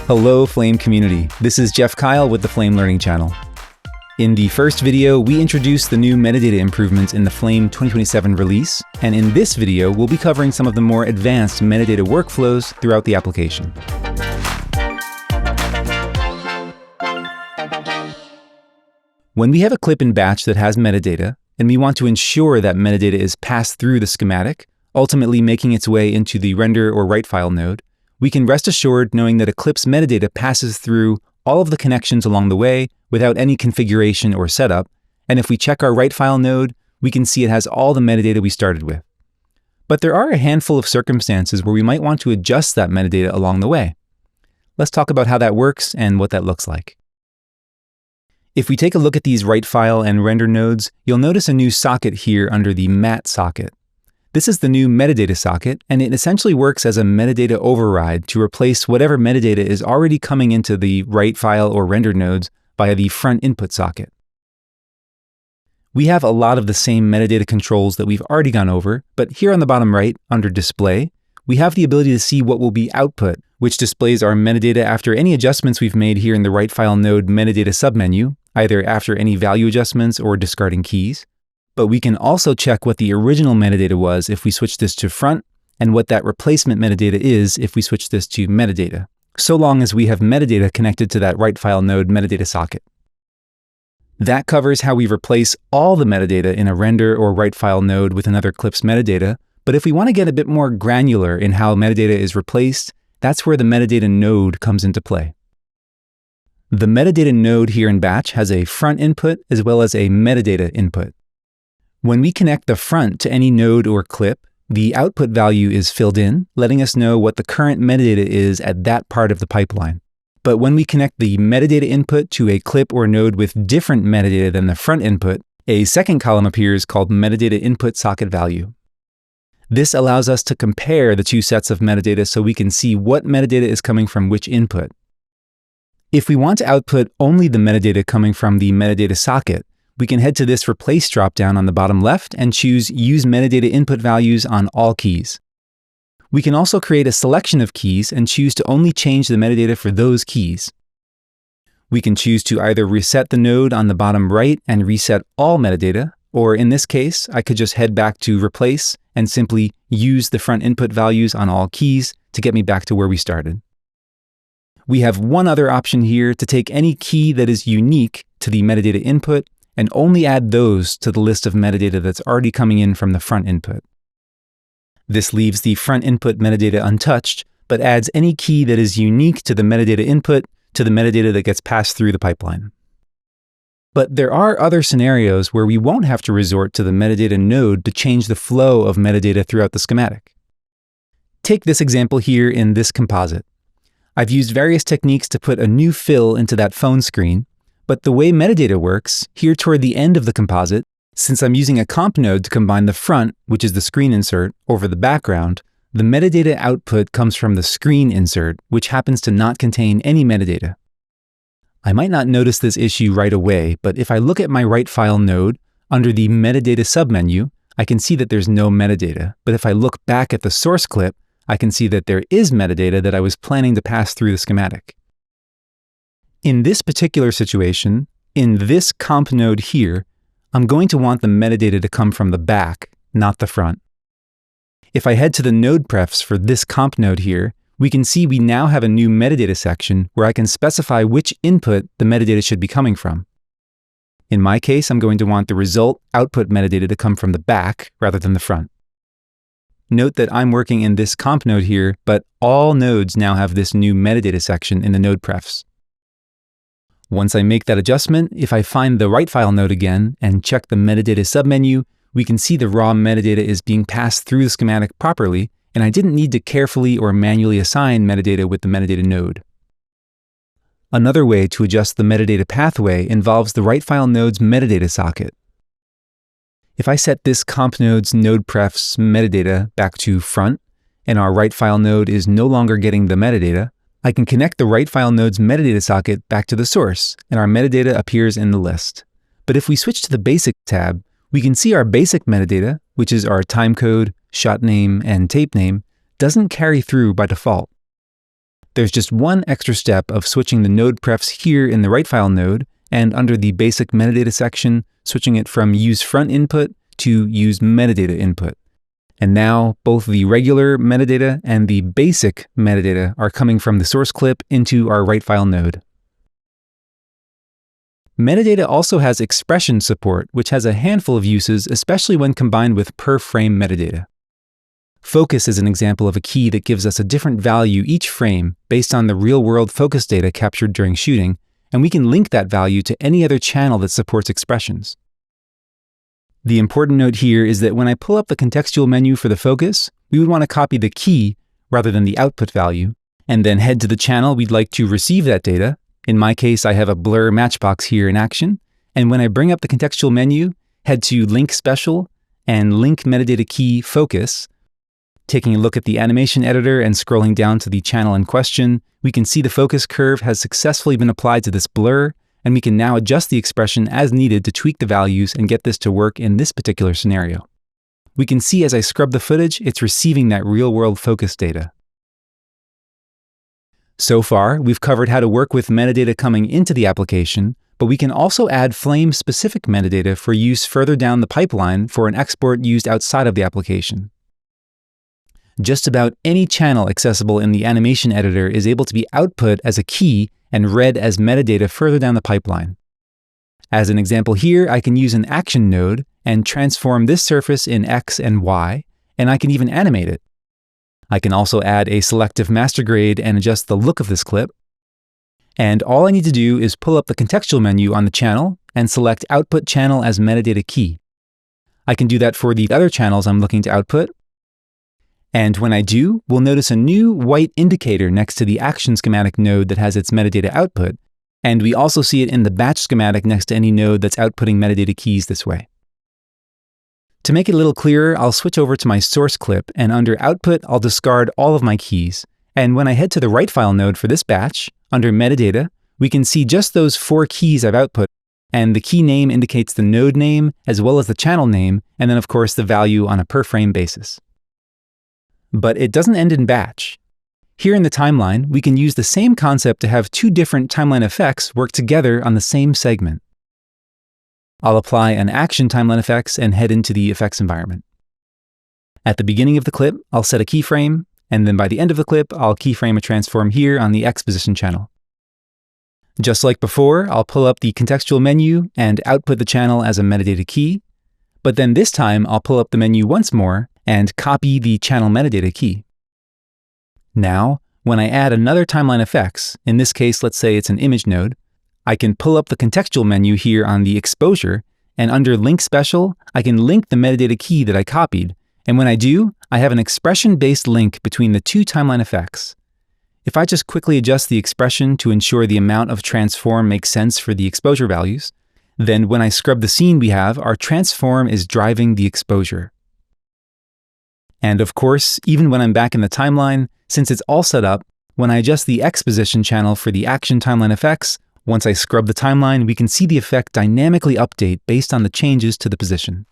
Hello Flame community, this is Jeff Kyle with the Flame Learning Channel. In the first video, we introduced the new metadata improvements in the Flame 2027 release, and in this video, we'll be covering some of the more advanced metadata workflows throughout the application. When we have a clip in batch that has metadata, and we want to ensure that metadata is passed through the schematic, ultimately making its way into the render or write file node, we can rest assured knowing that a clip's metadata passes through all of the connections along the way without any configuration or setup, and if we check our write file node, we can see it has all the metadata we started with. But there are a handful of circumstances where we might want to adjust that metadata along the way. Let's talk about how that works and what that looks like. If we take a look at these write file and render nodes, you'll notice a new socket here under the mat socket. This is the new metadata socket, and it essentially works as a metadata override to replace whatever metadata is already coming into the write file or render nodes via the front input socket. We have a lot of the same metadata controls that we've already gone over, but here on the bottom right, under Display, we have the ability to see what will be output, which displays our metadata after any adjustments we've made here in the write file node metadata submenu, either after any value adjustments or discarding keys. But we can also check what the original metadata was if we switch this to front, and what that replacement metadata is if we switch this to metadata, so long as we have metadata connected to that write file node metadata socket. That covers how we replace all the metadata in a render or write file node with another clip's metadata, but if we want to get a bit more granular in how metadata is replaced, that's where the metadata node comes into play. The metadata node here in batch has a front input as well as a metadata input. When we connect the front to any node or clip, the output value is filled in, letting us know what the current metadata is at that part of the pipeline. But when we connect the metadata input to a clip or node with different metadata than the front input, a second column appears called metadata input socket value. This allows us to compare the two sets of metadata so we can see what metadata is coming from which input. If we want to output only the metadata coming from the metadata socket, we can head to this Replace dropdown on the bottom left and choose Use Metadata Input Values on all keys. We can also create a selection of keys and choose to only change the metadata for those keys. We can choose to either reset the node on the bottom right and reset all metadata, or in this case, I could just head back to Replace and simply use the front input values on all keys to get me back to where we started. We have one other option here to take any key that is unique to the metadata input and only add those to the list of metadata that's already coming in from the front input. This leaves the front input metadata untouched, but adds any key that is unique to the metadata input to the metadata that gets passed through the pipeline. But there are other scenarios where we won't have to resort to the metadata node to change the flow of metadata throughout the schematic. Take this example here in this composite. I've used various techniques to put a new fill into that phone screen, but the way metadata works, here toward the end of the composite, since I'm using a comp node to combine the front, which is the screen insert, over the background, the metadata output comes from the screen insert, which happens to not contain any metadata. I might not notice this issue right away, but if I look at my write file node, under the metadata submenu, I can see that there's no metadata, but if I look back at the source clip, I can see that there is metadata that I was planning to pass through the schematic. In this particular situation, in this comp node here, I'm going to want the metadata to come from the back, not the front. If I head to the node prefs for this comp node here, we can see we now have a new metadata section where I can specify which input the metadata should be coming from. In my case, I'm going to want the result output metadata to come from the back rather than the front. Note that I'm working in this comp node here, but all nodes now have this new metadata section in the node prefs. Once I make that adjustment, if I find the write file node again and check the metadata submenu, we can see the raw metadata is being passed through the schematic properly, and I didn't need to carefully or manually assign metadata with the metadata node. Another way to adjust the metadata pathway involves the write file node's metadata socket. If I set this comp node's node prefs metadata back to front, and our write file node is no longer getting the metadata, I can connect the write file node's metadata socket back to the source, and our metadata appears in the list. But if we switch to the Basic tab, we can see our basic metadata, which is our timecode, shot name, and tape name, doesn't carry through by default. There's just one extra step of switching the node prefs here in the write file node, and under the basic metadata section, switching it from use front input to use metadata input. And now both the regular metadata and the basic metadata are coming from the source clip into our write file node. Metadata also has expression support, which has a handful of uses, especially when combined with per frame metadata. Focus is an example of a key that gives us a different value each frame based on the real-world focus data captured during shooting, and we can link that value to any other channel that supports expressions. The important note here is that when I pull up the contextual menu for the focus, we would want to copy the key rather than the output value, and then head to the channel we'd like to receive that data. In my case, I have a blur matchbox here in action, and when I bring up the contextual menu, head to Link Special and Link Metadata Key Focus. Taking a look at the animation editor and scrolling down to the channel in question, we can see the focus curve has successfully been applied to this blur, and we can now adjust the expression as needed to tweak the values and get this to work in this particular scenario. We can see as I scrub the footage, it's receiving that real-world focus data. So far, we've covered how to work with metadata coming into the application, but we can also add Flame-specific metadata for use further down the pipeline for an export used outside of the application. Just about any channel accessible in the animation editor is able to be output as a key and read as metadata further down the pipeline. As an example here, I can use an action node and transform this surface in X and Y, and I can even animate it. I can also add a selective master grade and adjust the look of this clip. And all I need to do is pull up the contextual menu on the channel and select Output Channel as Metadata Key. I can do that for the other channels I'm looking to output. And when I do, we'll notice a new white indicator next to the action schematic node that has its metadata output, and we also see it in the batch schematic next to any node that's outputting metadata keys this way. To make it a little clearer, I'll switch over to my source clip, and under Output, I'll discard all of my keys. And when I head to the write file node for this batch, under Metadata, we can see just those 4 keys I've output, and the key name indicates the node name as well as the channel name, and then of course the value on a per frame basis. But it doesn't end in batch. Here in the timeline, we can use the same concept to have 2 different timeline effects work together on the same segment. I'll apply an action timeline effects and head into the effects environment. At the beginning of the clip, I'll set a keyframe, and then by the end of the clip, I'll keyframe a transform here on the X position channel. Just like before, I'll pull up the contextual menu and output the channel as a metadata key, but then this time I'll pull up the menu once more and copy the channel metadata key. Now, when I add another timeline effects, in this case, let's say it's an image node, I can pull up the contextual menu here on the exposure, and under Link Special, I can link the metadata key that I copied, and when I do, I have an expression-based link between the 2 timeline effects. If I just quickly adjust the expression to ensure the amount of transform makes sense for the exposure values, then when I scrub the scene we have, our transform is driving the exposure. And of course, even when I'm back in the timeline, since it's all set up, when I adjust the X position channel for the action timeline effects, once I scrub the timeline, we can see the effect dynamically update based on the changes to the position.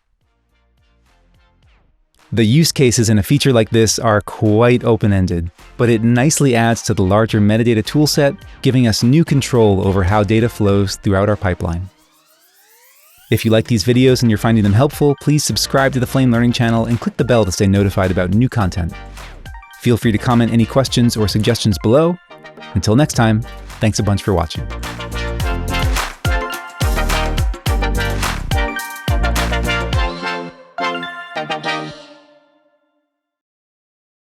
The use cases in a feature like this are quite open-ended, but it nicely adds to the larger metadata toolset, giving us new control over how data flows throughout our pipeline. If you like these videos and you're finding them helpful, please subscribe to the Flame Learning channel and click the bell to stay notified about new content. Feel free to comment any questions or suggestions below. Until next time, thanks a bunch for watching.